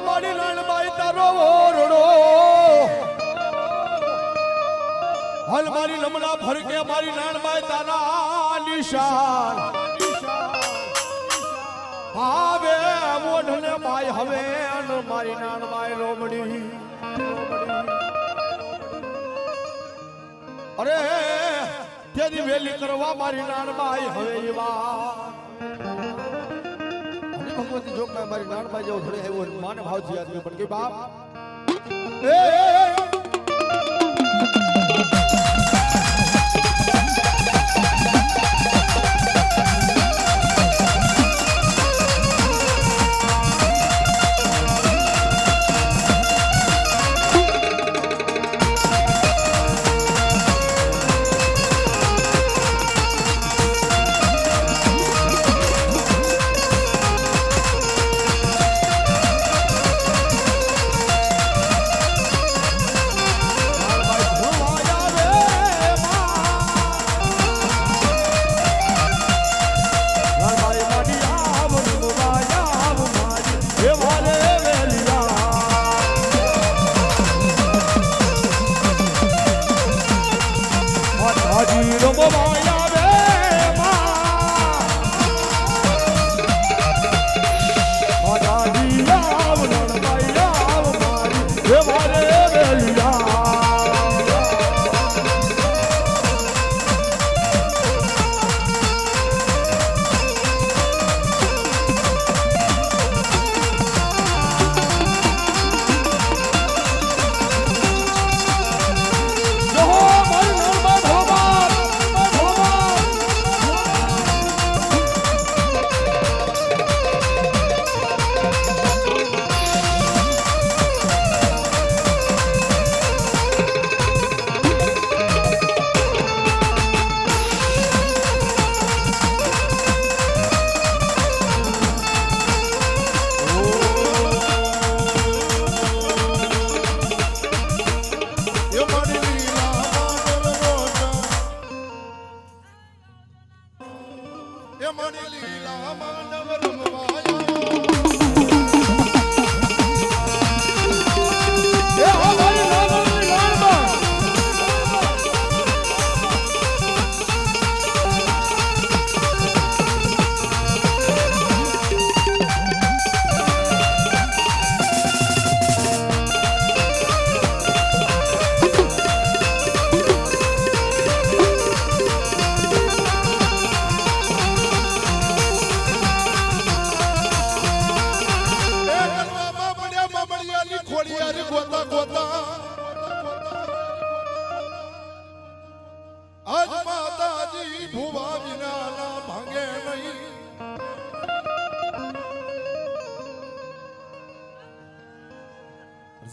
મારી નાનબાઈ તારો ઓરડો હાલ મારી લમણા ફરકે મારી નાનબાઈ તારા નિશાન આવે મોઢને બાઈ હવે મારી નાનબાઈ લોમડી અરે તેની વેલી કરવા મારી નાનબાઈ હવે એવા ભગવતી જોગ માં મારી નાનબાઈ જેવો થોડે આવ્યો માને ભાવથી યાદ પણ કે બાપ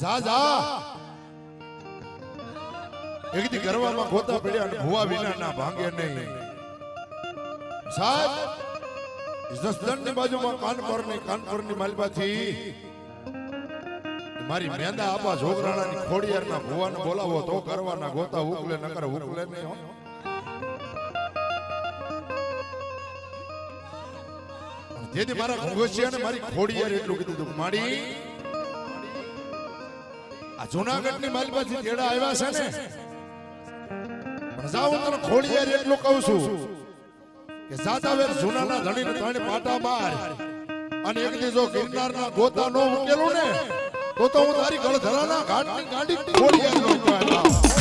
જા જા એક દી ગરવામાં ગોતા પડ્યા અને ભુવા વિના ના ભાંગે નહીં સાહેબ જસદણની બાજુમાં કાનપુરની માલપાથી મારી મેંદા આપા જોગરાણાની ખોડિયારના ભુવાને બોલાવો તો કરવાના ગોતા ઉકલે નકર ઉકલે નહીં હો જેથી મારા ઘોંઘસિયાને મારી ખોડિયાર એટલું કીધું તું માડી આ જૂનાગઢની માલપાથી તેડા આવ્યા છે ને પણ જાવ હું તને ખોડિયાર એટલું કહું છું કે જાજાવેર જૂનાના ધણીને ત્રણ પાટા માર અને એક દી જો ગિરનારના ગોતા નો ઉકેલું ને તો હું તારી ગળધરાના ઘાટની ગાડી ખોડિયાર નો કહેવાય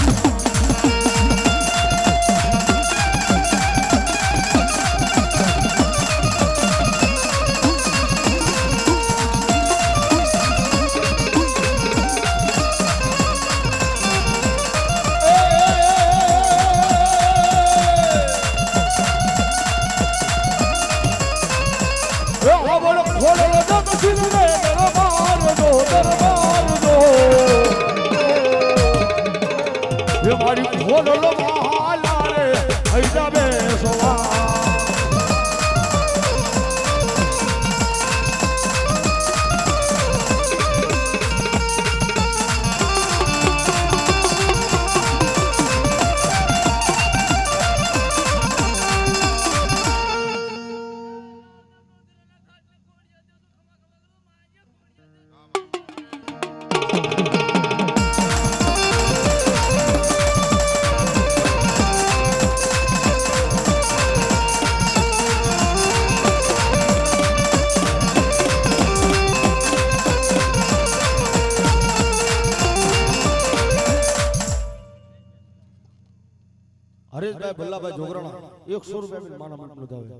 દુલાભાઈ જોગરાણા 100 રૂપિયા માના મંડપ નો દાવે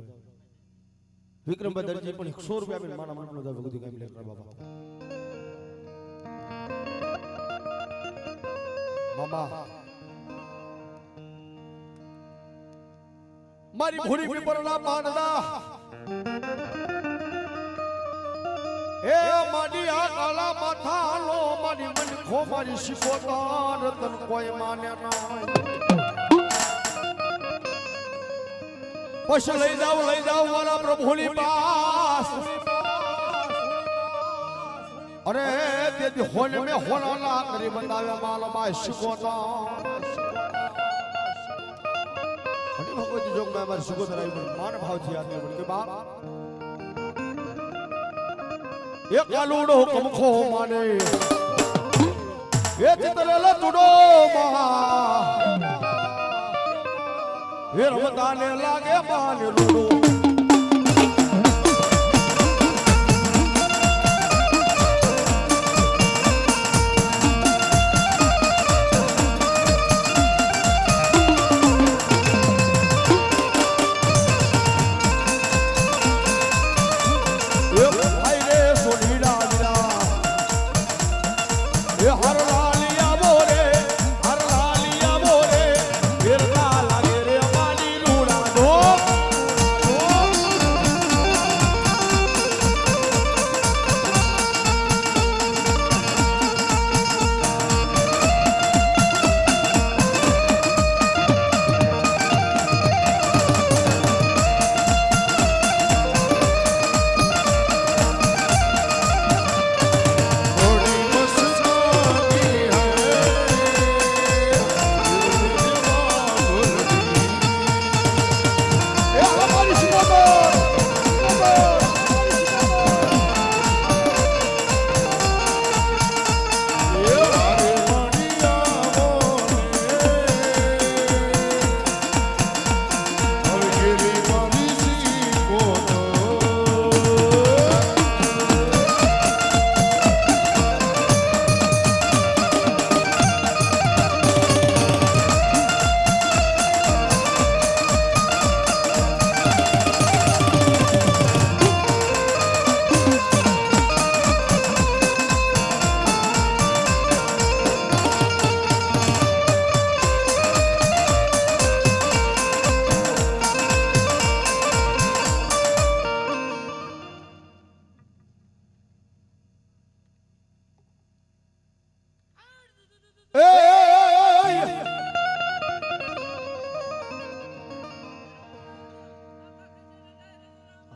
વિક્રમભાઈ દરજી પણ 100 રૂપિયા માના મંડપ નો દાવે ગોદી કામ લે બાબા મામા મારી ભૂરી પીપળના પાનડા એ માડી આ કાલા માથાનો મારી મનખો મારી શિકોતર તન કોઈ માને ના પછી લઈ જાવ મારા પ્રભુની પાસ અરે તે હોને મે હોના કરી બંધાવે માલમાં શિકોતર અને ભગવતી જોગ માં મારી શિકોતર આવી માન ભાવથી આદમી કે બાપ એક કાલુડો કમખો માને એ ચિતરેલ તુડો માં એ રમતાને લાગે માને રૂડો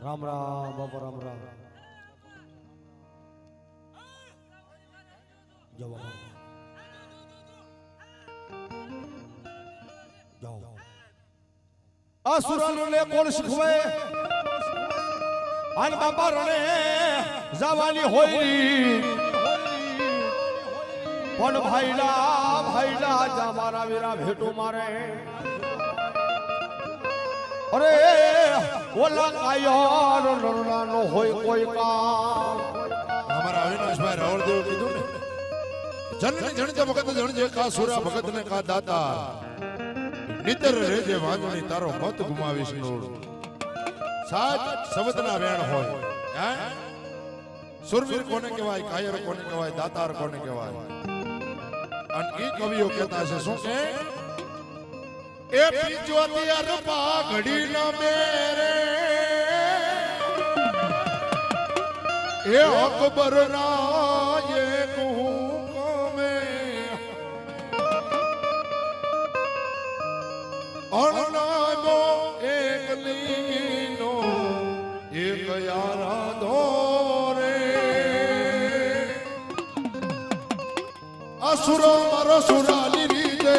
રામ રામ બાપા રામ રામ જાઓ જાઓ આસુરાને કોણ શીખવે આન બાપા રણે જવાની હોય પણ ભાઈલા જા મારા વીરા ભેટો મારે અરે ઓલા કાયર લડવાનો હોય કોઈ કામ અમારા અવિનાશભાઈ રાવળદેવ કીધું ને જનની જણજે ભગત જણજે કા સુરા ભગત ને કા દાતા નિતર રેજે વાંજણી તારો મત ગુમાવીશ નોડ સાત શબ્દના વેણ હોય હે સુરવીર કોને કહેવાય કાયર કોને કહેવાય દાતાર કોને કહેવાય અને ઈ કવિઓ કહેતા છે શું કે એ પીજોતી અરપા ઘડી ન મેરે એ અકબર ના એક હુકમે અણનામો એક લીનો એક યારા દોરે અસુરો મારો સુરાલી રીતે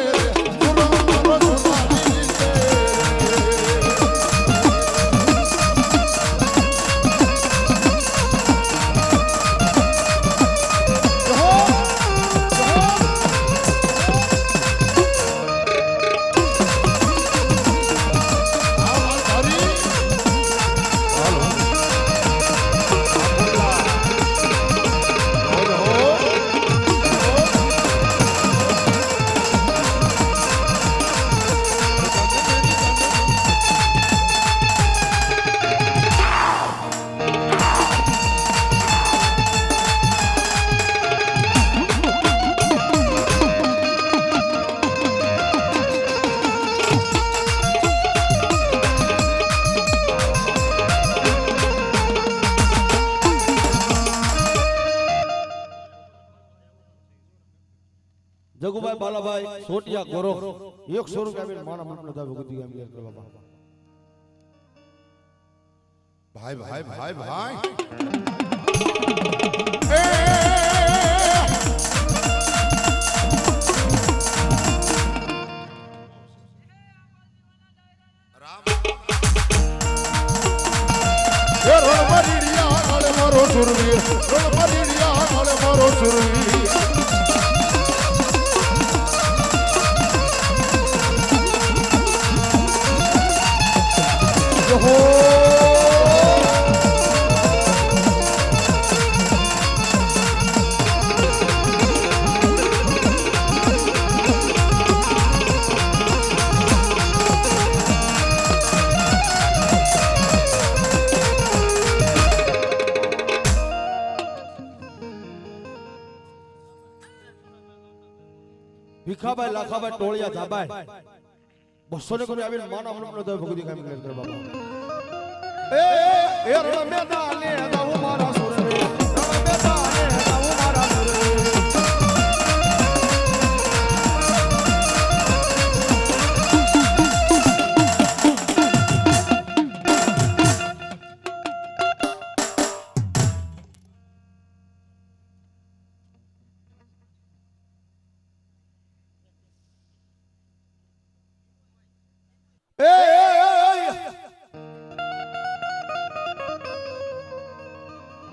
જગુભાઈ બાલાભાઈ સોટિયા ગોરો 100 રૂપિયા મારા મનનો દા ભગવતી ગામ લે બાબા ભાઈ ભાઈ ભાઈ ભાઈ રણમરીડિયા કાળે મારો સુરવીર રણમરીડિયા કાળે મારો સુરવીર ભીખાભાઈ લાખાભાઈ ટોળિયા જાબાઈ 200 ને કોઈ આવીને માના મનનો દા ભગવતી ગામ લે બાબા એ રણ મેદાને દાવ મારા સુરવીર રણ મેદાને દાવ મારા સુરવીર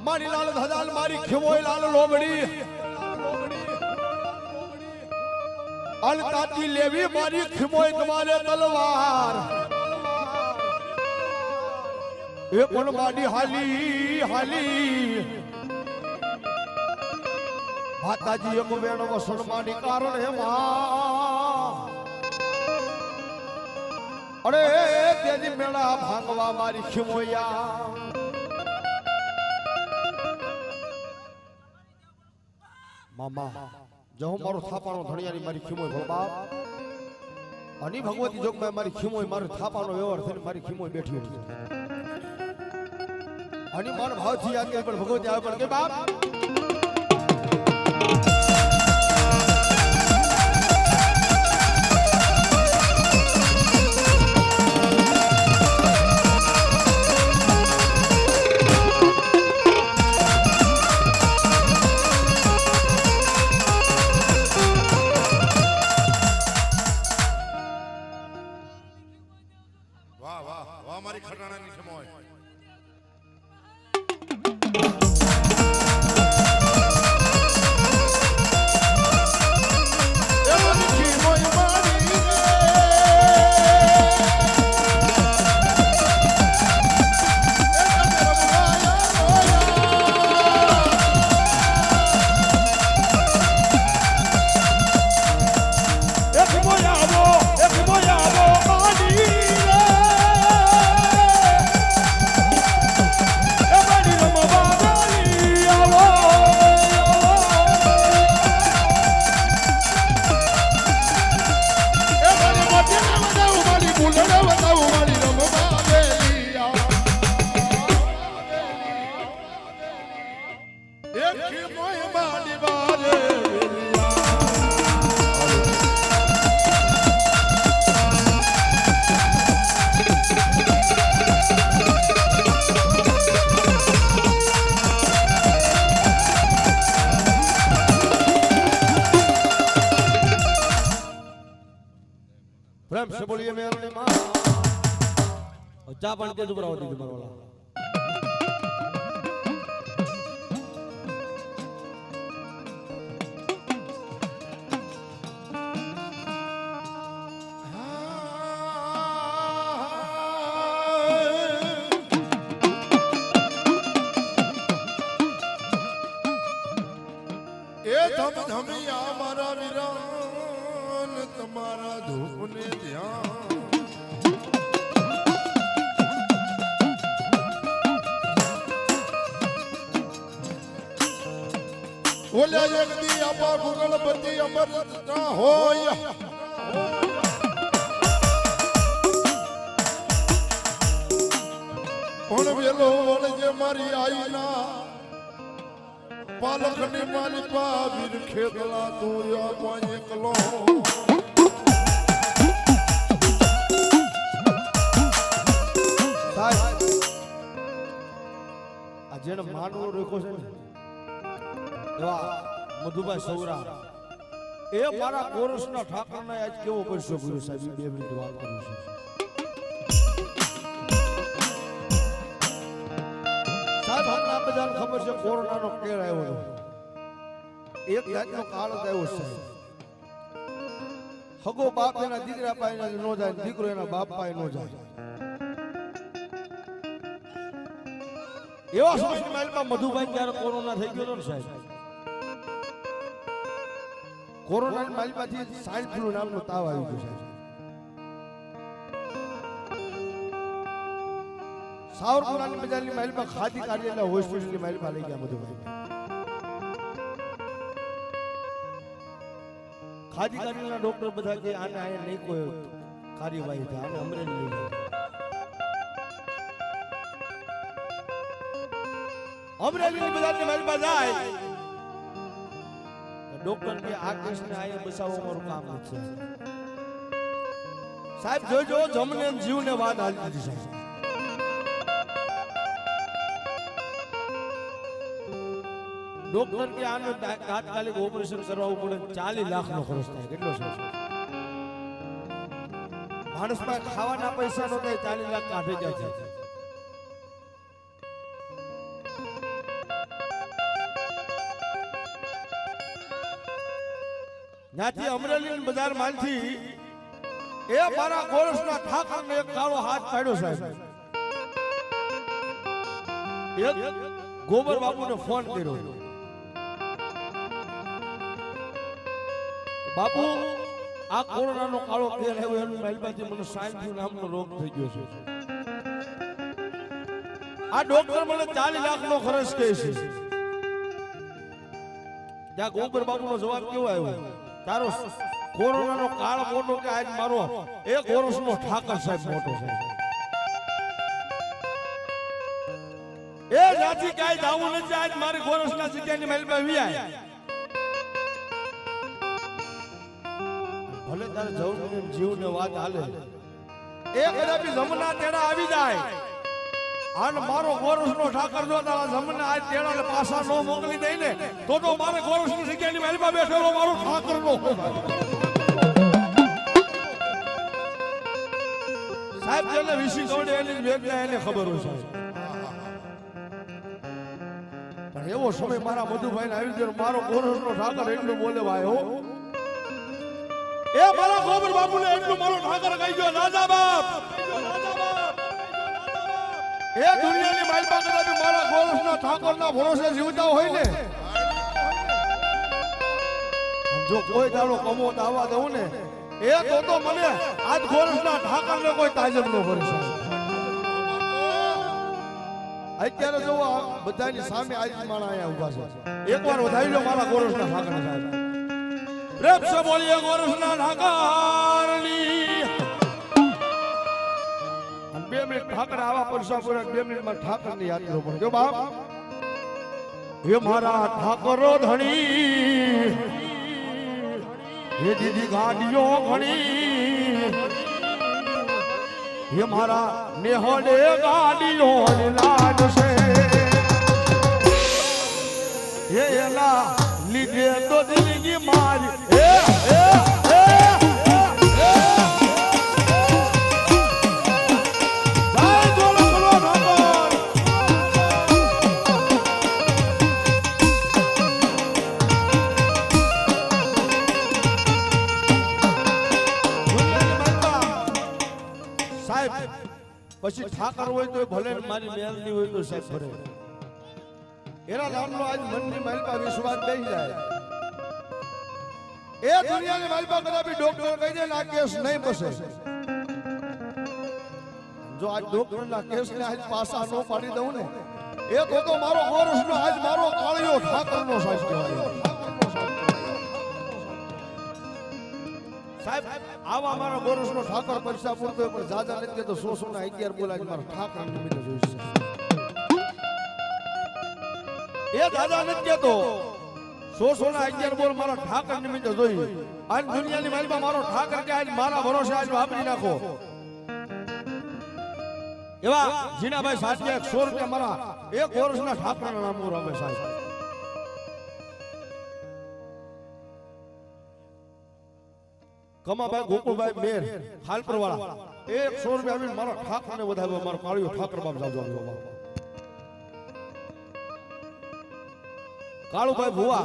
મારી લાલ ધજાલ મારી ખીમોય લાલ લોબડી અલતાતી લેવી મારી ખીમોય તમારે તલવાર એ પણ માડી હાલી હાલી માતાજી એક વેણ વસણ માડી કારણ હે માં અરે તેજી મેળા ભાંગવા મારી ખીમોયા મામા જો હું મારો થાપાનો ધણિયાની મારી ખીમોય ભોળબાપ અને ભગવતી જોગમાં મારી ખીમોય મારો થાપાનો વ્યવહાર થઈને મારી ખીમોય બેઠી હતી અને મારા ભાવથી આ કે પણ ભગવતી આવે પણ કે બાપ મારી ખટાણાની ખમોય प्रेम से बोलिए मेरे मां चा पानी तेज ऊपर आओ दीदी मारो એ ધમ ધમિયા મારા વિરાન તમારા ધૂપને ધ્યાન ઓલ્યા જગદી આપા ગુગળપતિ અમરતા હોય પણ વેલો વળજે મારી આઈના પાલકની માલિપા વીર ખેતલા તું યા એકલો સાહેબ આ જેને માનવો રોક્યો છે ને એવા મધુભાઈ સૌરા એ મારા કોરસના ઠાકરના આજ કેવો કરશો ગુરુ સાહેબ 2 મિનિટ વાત કરું છું સાહેબ આપણા બધાને ખબર છે કોરોનાનો કેર આવ્યો એક જાતનો કાળ જ આવ્યો છે હગો બાપ એના દીકરા પાસે નો જાય દીકરો એના બાપ પાસે નો જાય એવા સમયની માલમાં મધુભાઈ ત્યારે કોરોના થઈ ગયો ને સાહેબ કોરોનાની માલમાંથી સ્વાઇન ફ્લુ નામનો તાવ આવી ગયો સાહેબ સાવરકુંડલાની બજારની માલમાં ખાદી કાર્યાલય હોસ્પિટલની માલમાં લઈ ગયા મધુભાઈ ખાદી કાર્યાલયના ડોક્ટર બધા કે આને આયા નહીં કોઈ કાર્યવાહી થાય આને અમરેલી લઈ જાય અમરેલીની બજારની માલમાં જાય ડોક્ટર કે આ કેસને આયા બચાવવા મારું કામ નથી સાહેબ જોજો જમને જીવને વાત હાલતી હતી સાહેબ ડોક્ટર કે આનો તાત્કાલિક ઓપરેશન કરાવવું પડે 40 લાખનો ખર્ચ થાય કેટલો છે માણસ પાસે ખાવાના પૈસા નો થાય 40 લાખ કાઢી જાય છે ત્યાંથી અમરેલી બજાર માંથી એ મારા ગોરસના ઠાકરને એક કાળો હાથ પાડ્યો સાહેબ એક ગોબર બાપુને ફોન કર્યો બાપુ આ કોરોનાનો કાળો કેર આવ્યો એની મહેલબાથી મને સ્વાઇન ફ્લુ નામનો રોગ થઈ ગયો છે આ ડોક્ટર મને 40 લાખનો ખર્ચ કહે છે ત્યાં ગોબર બાપુનો જવાબ કેવો આવ્યો તારો કોરોનાનો કાળ મોટો કે આજ મારો એક વર્ષનો ઠાકર સાહેબ મોટો છે એ જાતિ કાઈ દાવું નથી આજ મારી ગોરસના સિદ્ધાની મહેલમાં વિયા ભલે તારે જવું જીવને વાત હાલે એક કદાપી જમના તેડા આવી જાય અને મારો ગોરસનો ઠાકર જો તારા જમના આજ તેડાને પાછા નો મોકલી દઈ ને તો મારે ગોરસની સિદ્ધાની મહેલમાં બેઠેલો મારો ઠાકરનો સાહેબ જેને વિશી કવડે એની વેદના એને ખબર હોય સાહેબ પણ એવો સમય મારા મધુભાઈ ને આવી ગયો મારો ગોરસનો ઠાકર એટલું બોલે ભાઈ હો એ મારા ગોબર બાપુ ને એટલું મારો ઠાકર કહી ગયો રાજા બાપ એ દુનિયાની માલપા કદાચ મારા ગોરસના ઠાકરના ભરોસે જીવતા હોય ને જો કોઈ દાડો કમો દાવા દઉં ને એ તો મને આજ ગોરસના ઠાકરને કોઈ તાજબ ન ભરી શકે અત્યારે જો બધાની સામે આજ માણા અહીંયા ઊભા છે એકવાર વધાવી લો મારા ગોરસના ઠાકર સાહેબ પ્રેમ સે બોલીએ ગોરસના ઠાકરની 2 મિનિટ ઠાકર આવા પરસા પૂરા 2 મિનિટમાં ઠાકરની યાદ કરો પણ જો બાપ હે મારા ઠાકરો ધણી હે દીદી ગાડીઓ ઘણી હે મારા નેહડે ગાડીઓ લાડ છે હે એલા લીધે તો જિંદગી મારી પછી ઠાકર હોય તો ભલે મારી મહેલની હોય તો સાહેબ ભરે એના નામનો આજ મનની મહેલમાં વિશ્વાસ બેસી જાય એ દુનિયાની મહેલમાં કદાપી ડોક્ટર કહી દે ને આ કેસ નહીં બસે જો આજ ડોક્ટરના કેસને આજ પાસા ન પાડી દઉં ને એ તો મારો ગોરસનો આજ મારો કાળિયો ઠાકરનો સાહેબ કહેવાય સાહેબ આવા મારા ગોરસનો ઠાકર પૈસા પૂરતો પણ જાજા નથી તો 100 ના 11 બોલાજ મારા ઠાકર નિમિત્તે જોઈશે એ દાદા નથી કેતો 100 ના 11 બોલ મારા ઠાકર નિમિત્તે જોઈ આજ દુનિયાની માલમાં મારો ઠાકર કે આજ મારા ભરોસે આજ વાપરી નાખો એવા જીનાભાઈ સાચિયા 100 રૂપિયા મારા એક વર્ષના ઠાકરના નામ પર આવે સાહેબ કમાભાઈ ગોકુળભાઈ મેર ખાલપર વાળા 100 રૂપિયા આવીને મારા ઠાકરને વધાવ્યો મારો કાળિયો ઠાકર બાપ જાજો કાળુભાઈ ભુવા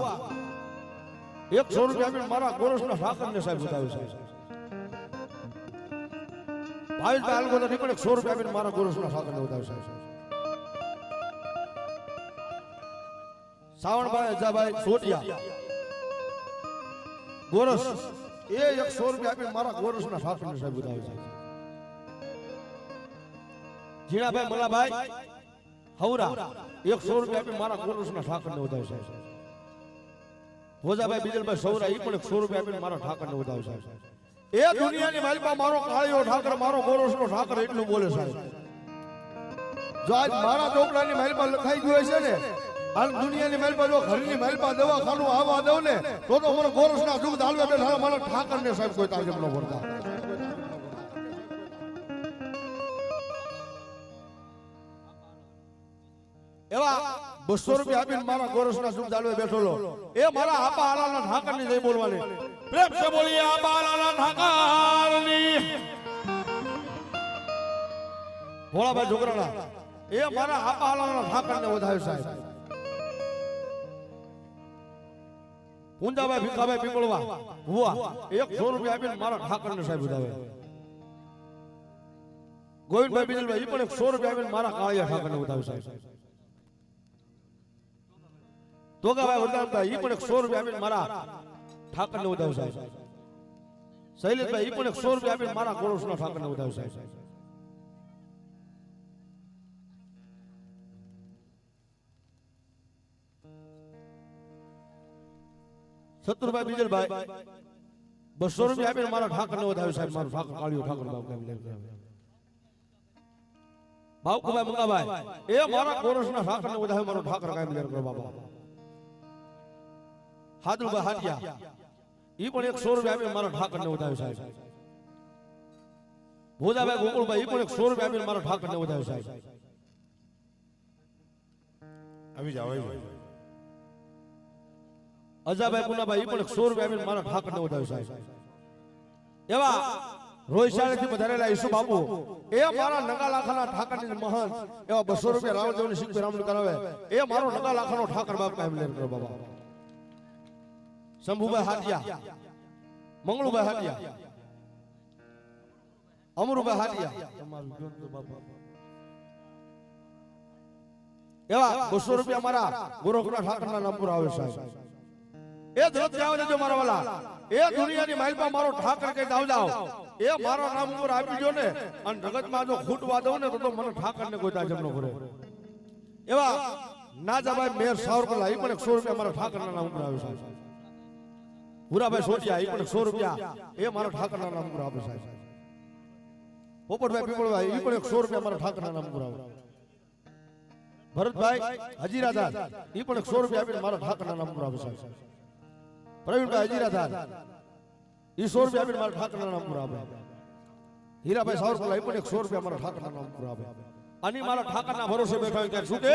100 રૂપિયા આપીને મારા ગોરસના ઠાકરને સાહેબ બતાવ્યું છે ભાવેશભાઈ આલગોદર પણ 100 રૂપિયા આપીને મારા ગોરસના ઠાકરને બતાવ્યું છે સાવણભાઈ અજાભાઈ સોટિયા ગોરસ એ 100 રૂપિયા આપીને મારા ગોરસના ઠાકરને સાહેબ બતાવ્યું છે જીણાભાઈ મલાભાઈ હવરા 100 રૂપિયા આપીને મારા ગોરસના ઠાકરને બતાવ્યું છે ભોજાભાઈ બીજલભાઈ સૌરા એ પણ 100 રૂપિયા આપીને મારા ઠાકરને વધાવ્યું સાહેબ એ દુનિયાની માલપા મારો કાળિયો ઠાકર મારો ગોરસનો ઠાકર એટલું બોલે સાહેબ જો આજ મારા ચોપડાની માલપા લખાઈ ગયું છે ને આ દુનિયાની માલપા જો ઘરની માલપા દવાખાનું આવવા દઉં ને તો મને ગોરસના દુઃખ હાલવા બેઠા મારા ઠાકરને સાહેબ કોઈ તાજબ ન ભરતા એવા 200 રૂપિયા આપીને મારા ગોરસના સુખ ચાલવે બેઠોલો એ મારા આપા આલાના ઠાકરની જઈ બોલવાની પ્રેમ સે બોલીએ આપા આલાના ઠાકરની ભોળાભાઈ જોગરાણા એ મારા આપા આલાના ઠાકરને વધાવ્યો સાહેબ પૂંજાભાઈ ભીખાભાઈ પીપળવા ભુવા 100 રૂપિયા આપીને મારા ઠાકરને સાહેબ વધાવે ગોવિંદભાઈ બીજલભાઈ એ પણ 100 રૂપિયા આપીને મારા કાળિયા ઠાકરને વધાવે સાહેબ તોગાભાઈ વરદાનભાઈ એ પણ 100 રૂપિયા આપીને મારા ઠાકરને વધાવ્યું સાહેબ શૈલેષભાઈ એ પણ 100 રૂપિયા આપીને મારા ગોરસના ઠાકરને વધાવ્યું સાહેબ શત્રુભાઈ બીજલભાઈ 200 રૂપિયા આપીને મારા ઠાકરને વધાવ્યું સાહેબ મારું ઠાકર કાળિયો ઠાકર બાપ ભાવકુભાઈ મંગાભાઈ એ મારા ગોરસના ઠાકરને વધાવ્યું મારો ઠાકર કાયમ લેર કરો બાબા હાદુભાઈ હાટિયા ઈ પણ 100 રૂપિયા આપીને મારા ઠાકરને વધાવ્યું સાહેબ ભોજાભાઈ ગોકુળભાઈ ઈ પણ 100 રૂપિયા આપીને મારા ઠાકરને વધાવ્યું સાહેબ આવી જાવ અજાભાઈ પુનાભાઈ ઈ પણ 100 રૂપિયા આપીને મારા ઠાકરને વધાવ્યું સાહેબ એવા રોહિશાળેથી પધારેલા ઈસુ બાપુ એ મારા નગા લાખાના ઠાકરની મહંત એવા 200 રૂપિયા રાવણદેવની શીખ રામણ કરાવે એ મારો નગા લાખાનો ઠાકર બાપ કાયમ લેર કરો બાબા શંભુભાઈ હાટિયા મંગળુભાઈ હાટિયા અમરુભાઈ હાટિયા એવા 200 રૂપિયા મારા ગોરખના ઠાકરના નામ પર આવે સાહેબ એ ધરત જાવ દેજો મારા વાલા એ દુનિયાની માલપા મારો ઠાકર કે જાવ એ મારા નામ ઉપર આપી દો ને અને જગતમાં જો ખૂટવા દઉં ને તો મને ઠાકરને કોઈ તાજબ ન ભરે એવા નાજાભાઈ મેર સાવરકલા એ પણ 100 રૂપિયા મારા ઠાકરના નામ ઉપર આવે સાહેબ ભૂરાભાઈ સોટિયા એ પણ 100 રૂપિયા એ મારા ઠાકરના નામ પર આપે સાહેબ પોપટભાઈ પીપળભાઈ એ પણ 100 રૂપિયા મારા ઠાકરના નામ પર આવે ભરતભાઈ હજીરાદાર એ પણ 100 રૂપિયા આપીને મારા ઠાકરના નામ પર આવે સાહેબ પ્રવીણભાઈ હજીરાદાર એ 100 રૂપિયા આપીને મારા ઠાકરના નામ પર આવે હીરાભાઈ સાવરકલા એ પણ 100 રૂપિયા મારા ઠાકરના નામ પર આવે અને મારા ઠાકરના ભરોસે બેઠા હોય ત્યારે શું કે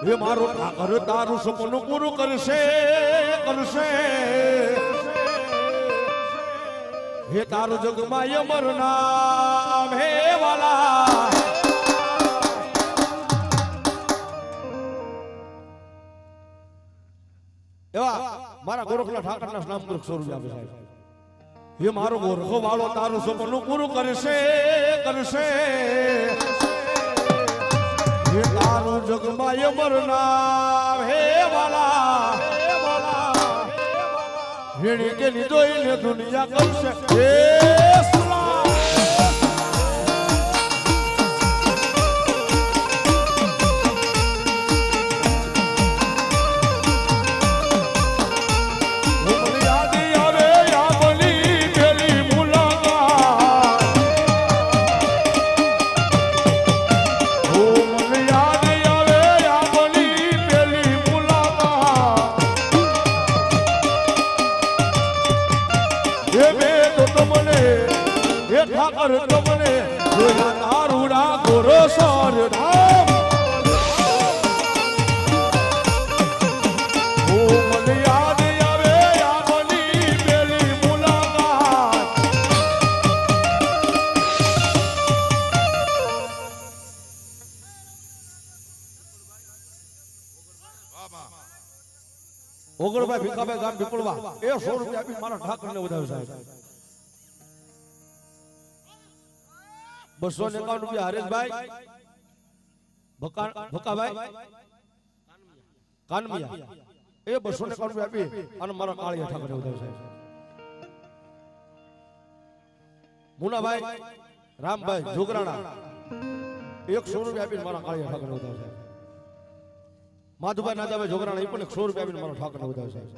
હે મારો ઠાકર તારું સપનું પૂરું કરશે કરશે હે તારું જગમાં અમર નામ હે વાલા એવા મારા ગોરખના ઠાકરના નામ પર 100 રૂપિયા આપે સાહેબ હે મારો ગોરખો વાળો તારું સપનું પૂરું કરશે કરશે હે તારું જગમાં અમર નામ હે વાલા હેણી કે લીધોઈને દુનિયા કરશે હે સલામ જોયા તારુડા ગોરો સોર રામ ઓ મને યાદ આવે યાદની પેલી મુલાકાત ઓગણભાઈ ભીખાભાઈ ગામ વિપુલવા એ 100 રૂપિયા આપી મારા ઠાકરને વધાવ્યો સાહેબ 251 રૂપિયા હરેશભાઈ ભકાભાઈ કાનમિયા એ 251 રૂપિયા આપી અને મારા કાળિયા ઠાકરને વધાવ્યો સાહેબ મુનાભાઈ રામભાઈ જોગરાણા 100 રૂપિયા આપી મારા કાળિયા ઠાકરને વધાવ્યો સાહેબ માધુભાઈ નાદાભાઈ જોગરાણા એ પણ 100 રૂપિયા આપીને મારા ઠાકરને વધાવ્યો સાહેબ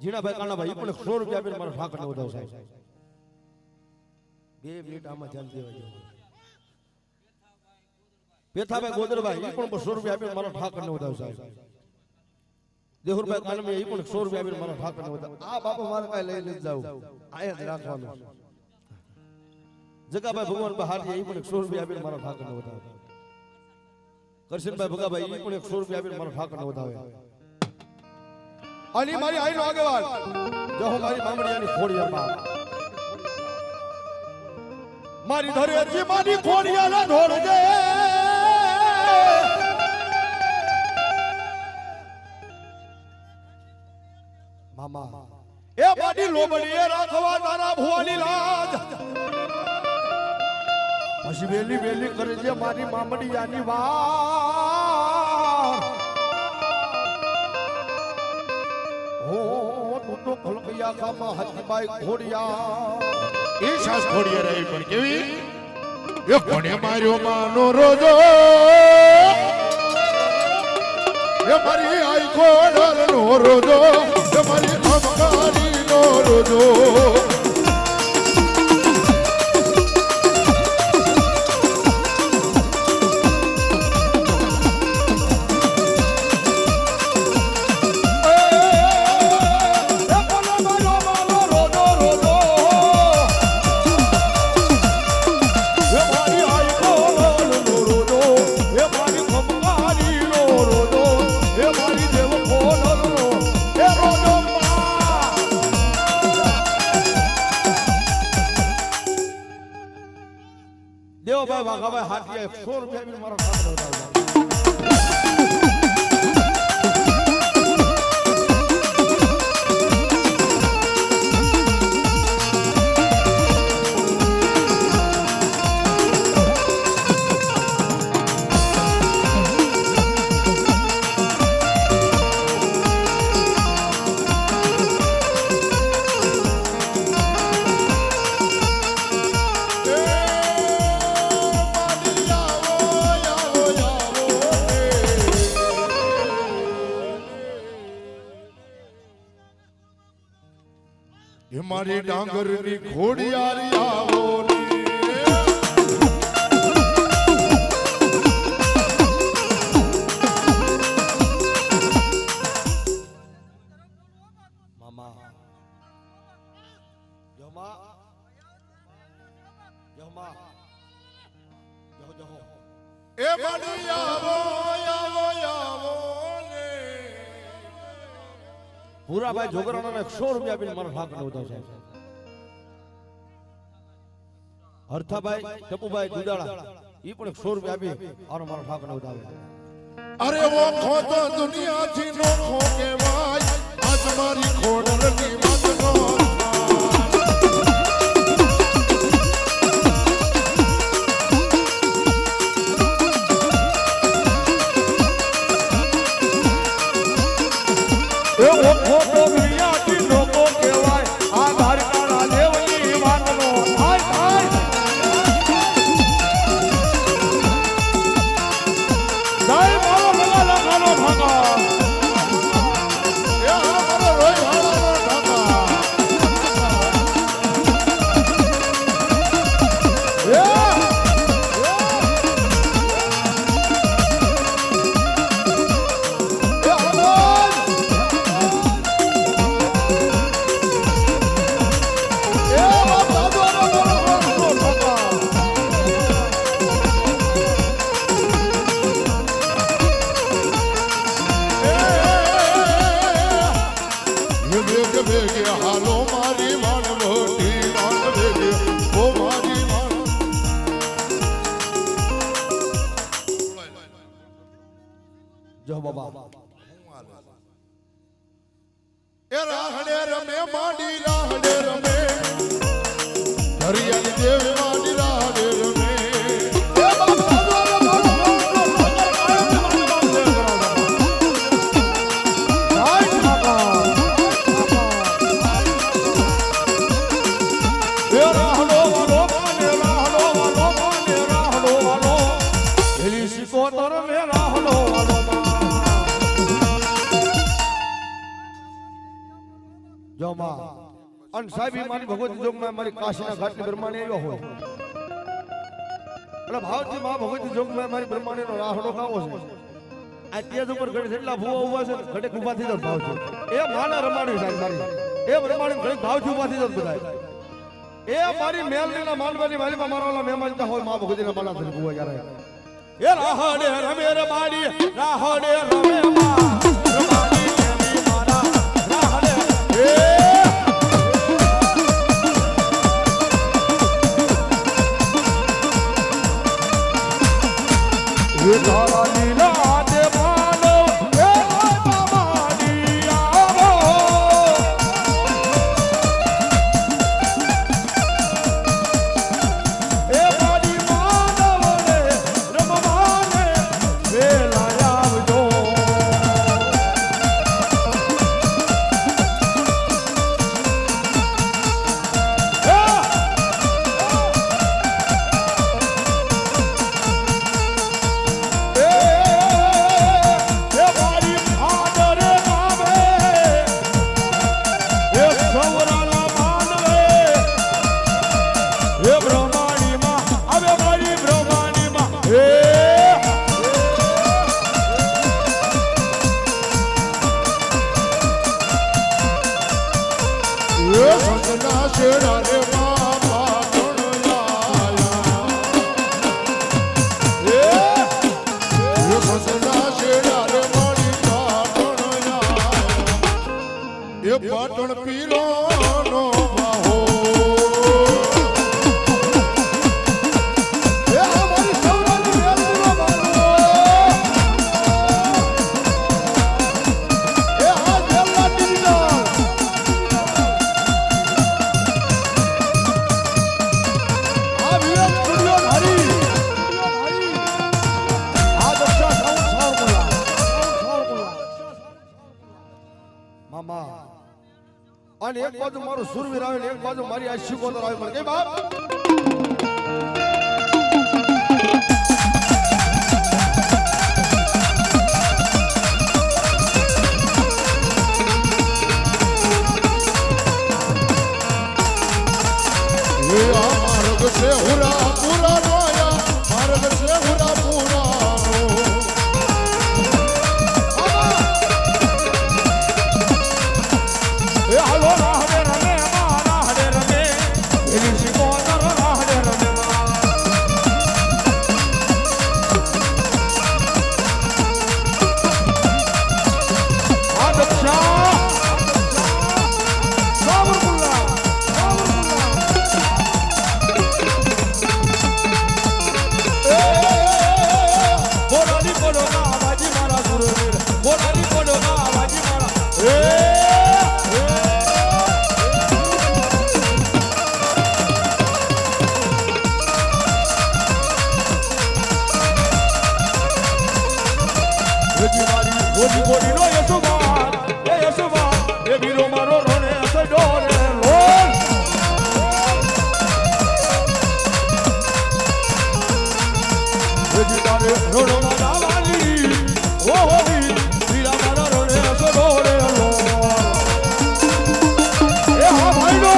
જીણાભાઈ કાનાભાઈ એ પણ 100 રૂપિયા આપીને મારા ઠાકરને વધાવ્યો સાહેબ 2 મિનિટ આમાં ધ્યાન દેવા જેવું પેથાભાઈ ગોદરભાઈ એ પણ 200 રૂપિયા આપીને મારા ઠાકરને વધાવ્યો સાહેબ દેહુરભાઈ કાનમે એ પણ 100 રૂપિયા આપીને મારા ઠાકરને વધાવ્યો આ બાપા મારે કાંઈ લઈ જાવ આયા જ રાખવાનું જગાભાઈ ભગવાન બહાર એ પણ 100 રૂપિયા આપીને મારા ઠાકરને વધાવ્યો કરશનભાઈ ભગાભાઈ એ પણ 100 રૂપિયા આપીને મારા ઠાકરને વધાવે આની મારી આઈનો આગેવાન જો હું મારી મામડિયાની ખોડિયાર માં મારી ધરેજી મારી ખોડિયાને ધોરજે મામા એ મારી લોબડીએ રાખવા તારા ભુવાની લાજ પછી વેલી વેલી કરે છે મારી મામડિયાની વાત હો તું તો ખલકિયા ખામાં હતીબાઈ ખોડિયા એ સાસ ખોડિયા રહી પણ કેવી એ કોને માર્યો માનો રોજો એ મારી આઈ ખોડલ નો રોજો એ મારી અમકારી નો રોજો દેવભાઈ વાઘાભાઈ હાથીએ 100 રૂપિયા બી મારો ઠાકર વધાવ્યો મારી ડાંગરની ખોડિયારી આવો મામા જમા જમા જહો જહો એ મારી આવો આવો આવો ને પૂરાભાઈ જોગરાણાને 100 રૂપિયા આપીને મારા ઠાકરને વધાવ્યો સાહેબ હરથાભાઈ ટપુભાઈ દુદાળા ઈ પણ 100 રૂપિયા આપી અને મારા ઠાકરને વધાવે અરે વો ખો તો દુનિયાથી નો ખો કેવાય આજ મારી ખોડલની મતનો બાબા એ રાહડે રમે માંડી રાહડે રમે હરિયાળી દેવ માંડી રાહડે રમે અન સાહેબ મારી ભગવતી જોગમાં મારી કાશીના ઘાટની બ્રહ્માણી આવ્યો હોય એટલે ભાવથી માં ભગવતી જોગમાં મારી બ્રહ્માણીનો રાહડો ખાવો છે આ તેજ ઉપર ઘડી જેટલા ભૂવા ઉભા છે ઘડે ઉભા થઈ જાય ભાવ છે એ માના રમાડી સાહેબ મારી એ બ્રહ્માણી ઘડી ભાવથી ઉભા થઈ જાય બધા એ મારી મેલનીના માનવાની મારીમાં મારવાના મહેમાન કા હોય માં ભગવતીના માના થઈ ભૂવા ક્યારે એ રાહડે રમે રમાડી રાહડે રમે માં રમાડી કેવી મારા રાહડે એ તારા લીલા દે માનો એ મામાડી આવો એ મારી માનવને રમવાને વેલા આવજો પાટણ પીરો નો બાહો એ અમારી સૌરાની વેલનો બાહો એ આ વેલના ડીના આ વિયર સ્ટુડિયો હરી આ દક્ષા સાઉન્ડ બોલા મામા અને એક બાજુ મારું સુરવીર આવે ને એક બાજુ મારી આ શિકોતર આવે મને કે બાપ એ આ માર્ગ સે હુરા પૂરા રોયા માર્ગ સે હુરા પૂરા રો એ હાલો રાહડે રમે રાહડે રમે એની શિકોતર રાહડે રમે આ દક્ષા સાવરકુલ્લા બોલાની બોલો ના બાજી મારા સુરવીર બોલાની બોલો ના બાજી મારા ગોડી ગોડી નો યસુબાન એ યસુબાન એ વીરો મારો રોને સડોરે લોલ ગોડી તારે રોડો ના દાવાની ઓ હોવી વીરા મારો રોને સડોરે લોલ એ હા ભાઈનો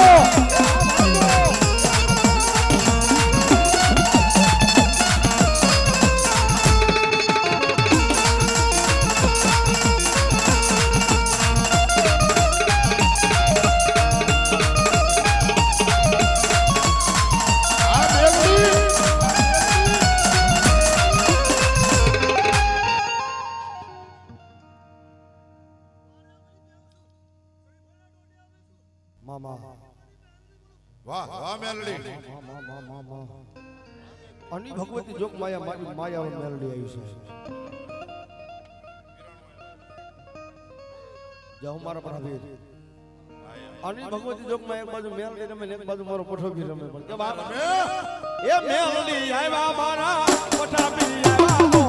વાહ વાહ મેલડી અની ભગવતી જોગ માયા મારી માયા મેલડી આવી છે જય હો મારા પ્રભુ આની ભગવતી જોગમાં એક બાજુ મેલ દે રમે ને એક બાજુ મારો પઠો બી રમે પણ કે બાપ એ મેલડી આવ્યા મારા પઠા બી આવ્યા તો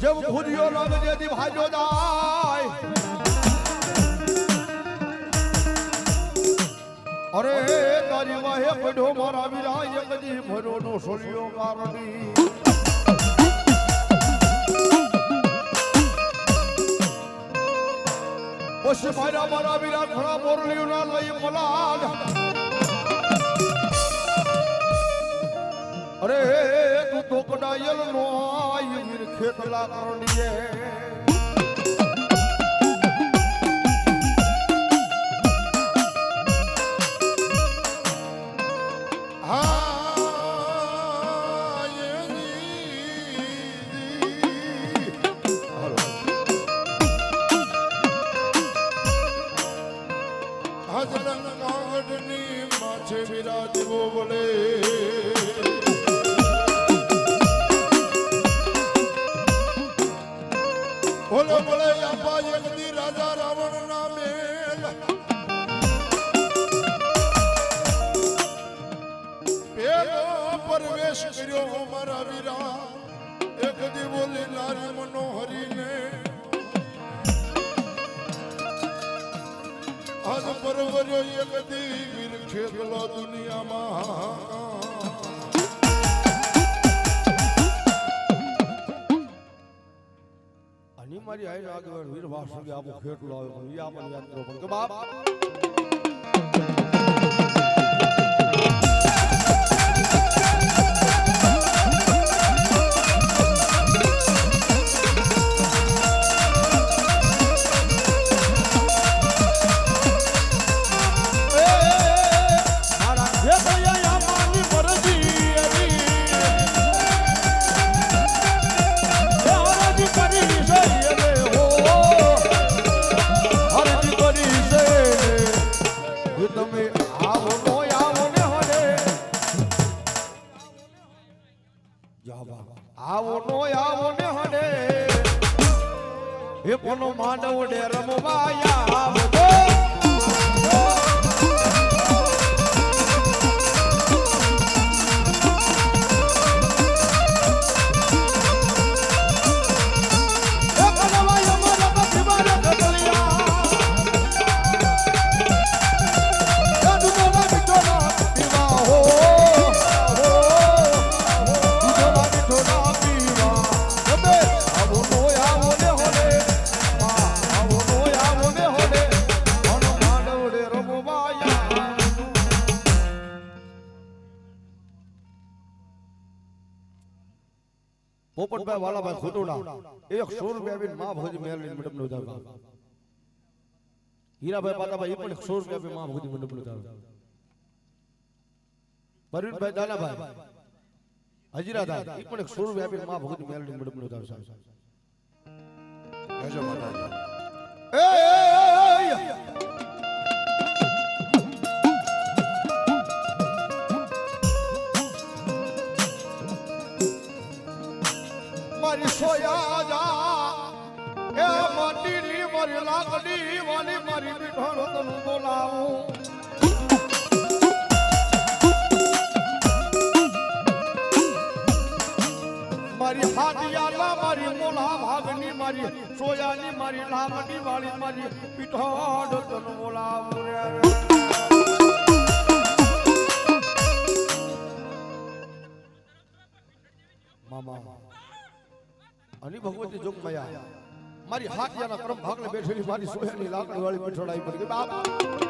जब भूरियो रंग यदि भाजो दाय अरे तारी वाहे पढ़ो मारा विराय कदी भरो नो सोलियो कारणी ओस मारा मारा विराट खड़ा मोरलियो ना लई मलाल अरे तू तो कडायल नो आई वीर खेतला करनिए હજરંગ કાગડની માથે બિરાજવો બોલે બોલે બોલે આપા યજ્ઞી રાજા રાવણ ના મેલ પેલો પ્રવેશ કર્યો મારા વીરા એક દી બોલી નારી મનોહરીને આજ પરવર્યો એક દી વીર ખેગલો દુનિયામાં આની મારી આઈને આગળ વીર વાસુકી આપો ખેટલો આવ્યો પણ ઈ આપણને યાદ કરો પણ કે બાપ કોનો માંડવ ડે રમવાયા આવતો પોપટભાઈ વાલાભાઈ ખોટોડા 100 રૂપિયા બી માં ભોજી મેલની મંડપ નો ઉધાર હીરાભાઈ પાતાભાઈ એ પણ 100 રૂપિયા બી માં ભોજી મંડપ નો ઉધાર પરવીનભાઈ દાનાભાઈ હજીરાદા એ પણ 100 રૂપિયા બી માં ભોજી મેલની મંડપ નો ઉધાર જય માતાજી મારી સોયા જા એ માટીની મારી લાકડી વાલી મારી મીઠાનો તને બોલાવું મારી હાડિયાલા મારી મોલા ભાગની મારી સોયાની મારી લાકડી વાલી મારી મીઠાનો તને બોલાવું રે મામા અને ભગવતી જોગમાયા મારી હાથિયાના ક્રમ ભાગલે બેઠેલી મારી સોયાની લાકડી વાળી પીઠોડાઈ પડી ગઈ બાપ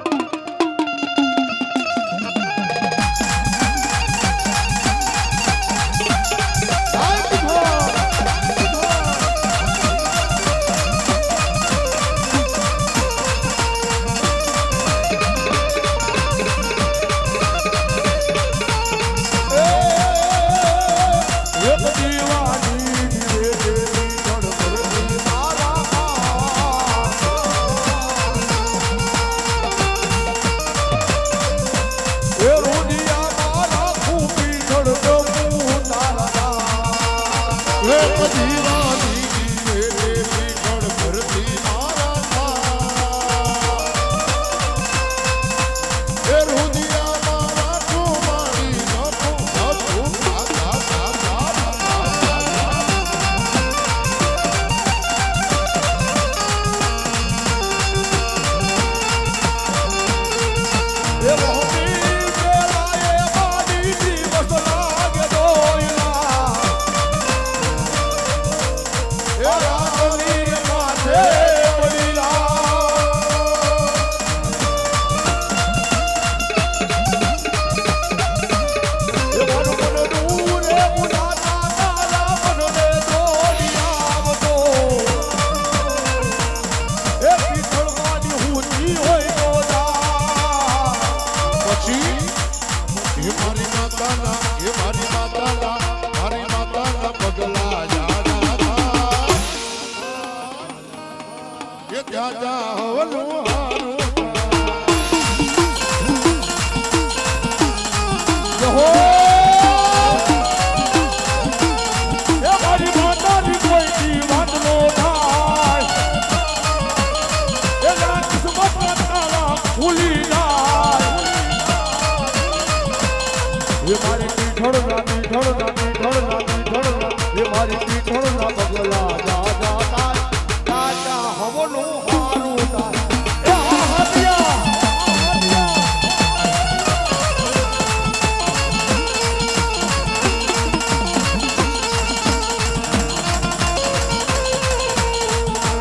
એ મારી પીઠળ ના પીઠળ ના પીઠળ ના પીઠળ ના એ મારી પીઠળ ના પગલા જા જા તાય તાજા હવનું હારું તાય એ હાથિયા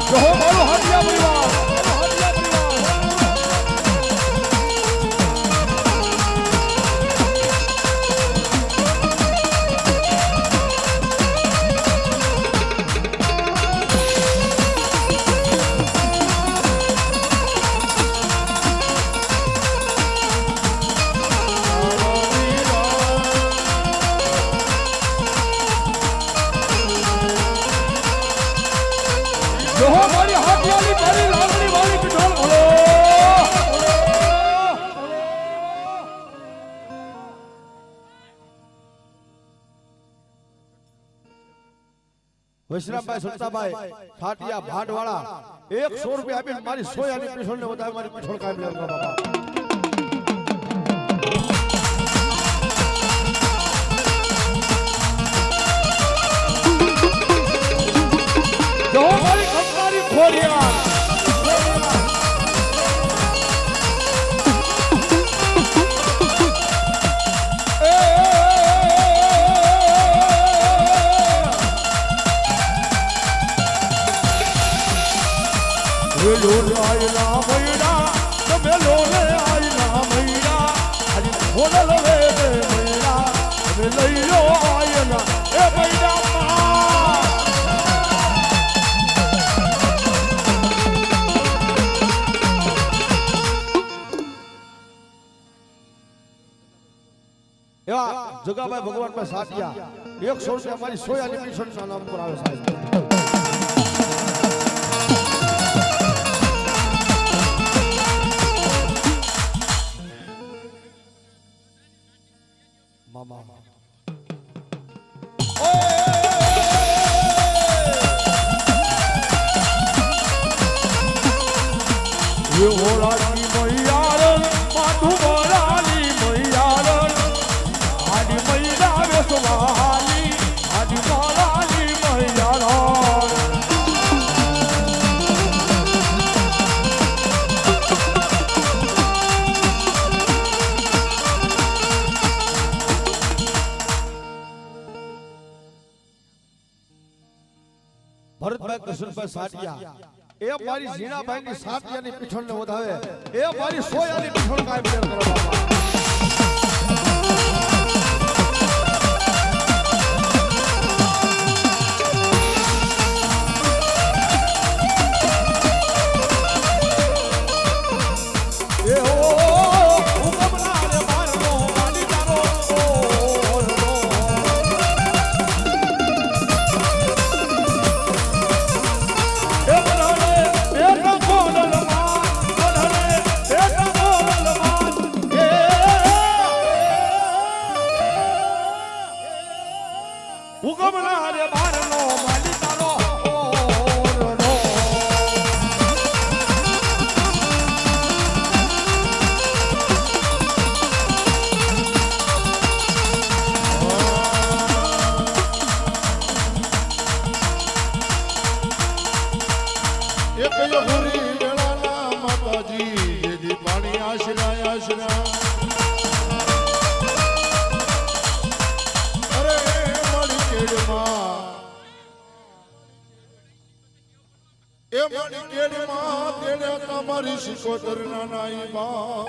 જો મારો હાથિયા પરિવાર વૈશ્રામભાઈ સુલતાભાઈ ઠાટિયા ભાડવાળા 100 રૂપિયા આપીને મારી સોયાની પીઠળ ને વધારે મારી પીઠળ કામ લેવા બાપા જો મારી ખંભારી ખોડિયા લોરે આયલા મૈડા તમે લોરે આયલા મૈડા આજે ખોડલ વે મૈડા તમે લઈ લો આયલા એ મૈડા એવા જગાભાઈ ભગવાનભાઈ સાટિયા 100 રૂપિયા મારી સોયાની પીઠળના નામ પર આવે સાહેબ મામા ये होलाली मैयारण माधु बोलाली मैयारण आदि मैया वेसवाली आदि बोलाली मैयारण ભરતભાઈ કૃષ્ણભાઈ સાટિયા એ મારી ઝીણાભાઈ ની સાટિયાની પીઠળ ને વધાવે એ મારી સોયાની પીઠળ કાયમ મેળ કરો બાપા એ ઓ ઉગમના રે મારનો માડી તારો ઉગમના રે બારનો માલી તારો ઓરનો એક યહુરી વેળાના માતાજી જેથી પાણી આશરા આશરા એ મારી કેડમાં તેડે તમારી શિકોતર ના નાઈ બા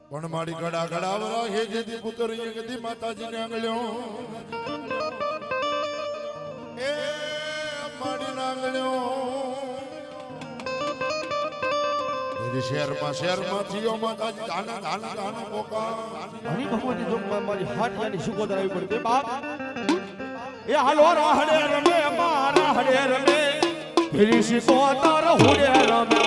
પણ મારી ગડા ગડા વરા હે જેથી પુત્ર એ ગદી માતાજીને આંગળ્યો એ મારી નાંગળ્યો શહેરમાં થયો માતાજી ધાના ધાના ધાના પોકા હની ભગવાનની જોગમાં મારી હાટિયાની સુગોદર આવી પડી બાપ એ હાલો રાહડે રમે મારા હડે રમે ફેરી શીખો તાર હુડે રમે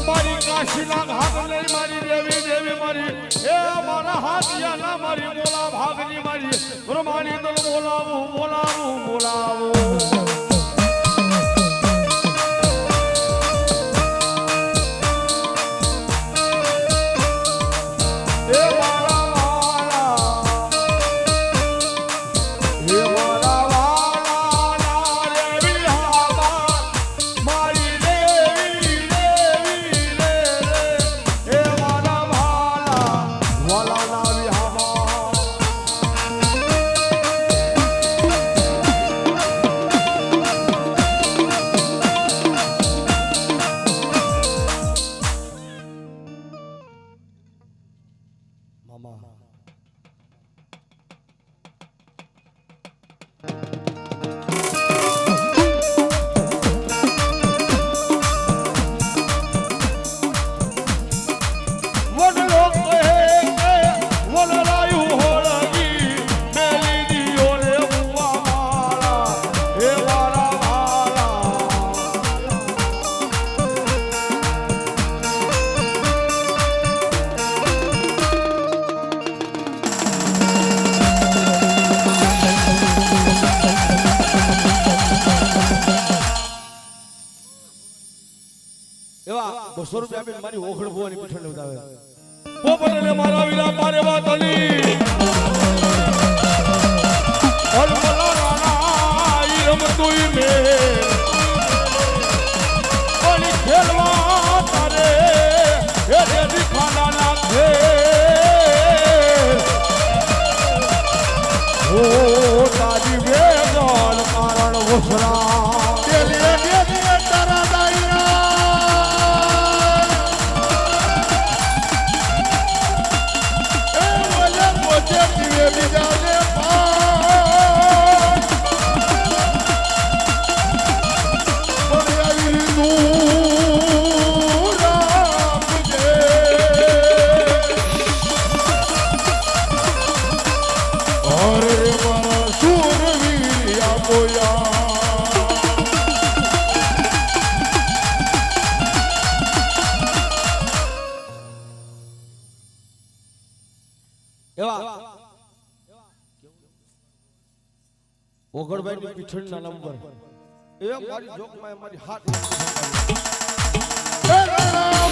મારી કાશીના ઘાટ લઈ મારી દેવી દેવી મારી એ મારા હાથિયાના મારી મોલા ભાગની મારી બ્રહ્માની દલ બોલાવું બોલાવું બોલાવું એવા 200 રૂપિયા આપીને મારી ઓખડ ભોવાની પીઠણ ઉતાવે પોપટને મારા વીરા મારે વાતલી અલમલા રાણા ઈ રમતુઈ મે ઓલી ખેલવા તારે એ દેદી ખાના નાખે ઓ તારી વેગલ કારણ વસરા તેલી દેદી તારા દાઈના બીજાને ઓગળભાઈ પીછળના નંબર એ મારી જોકમાં મારી હાથ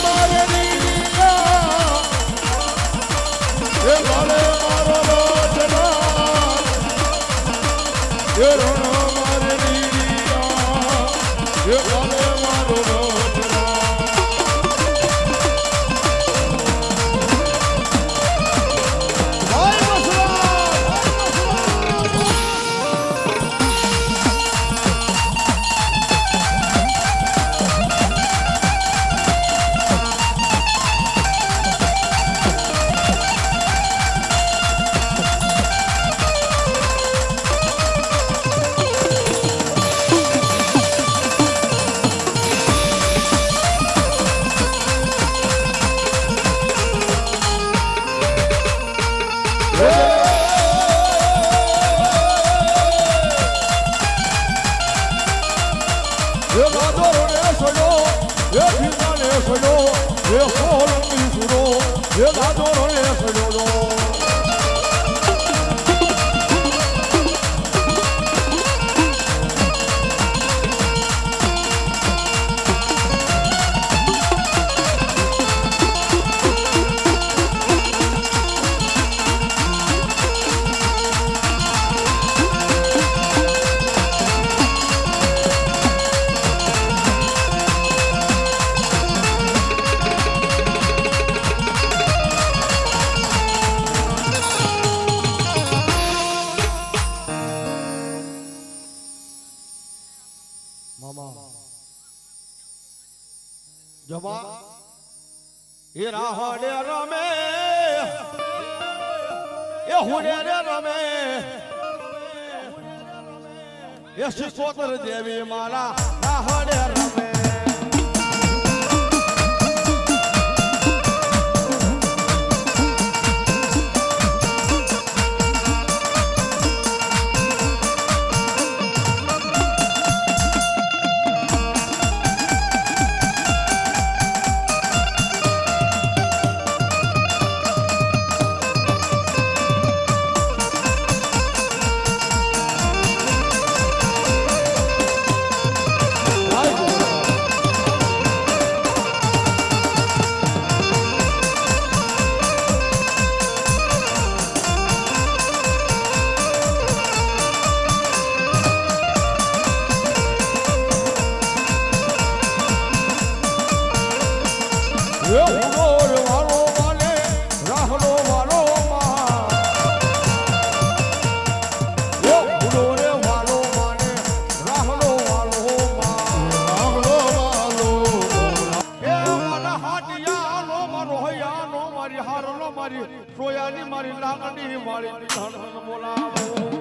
મારે નીલિયા એ મારે મારો રોજના એ રોણો મારે નીલિયા એ મારે મારો રોજના જવા એ રાહડે રમે એ હુડે રે રમે એ શિકોતર દેવી મારા રાહડે રમે સોયાની મારી લાકડી મારી ધણ બોલાવો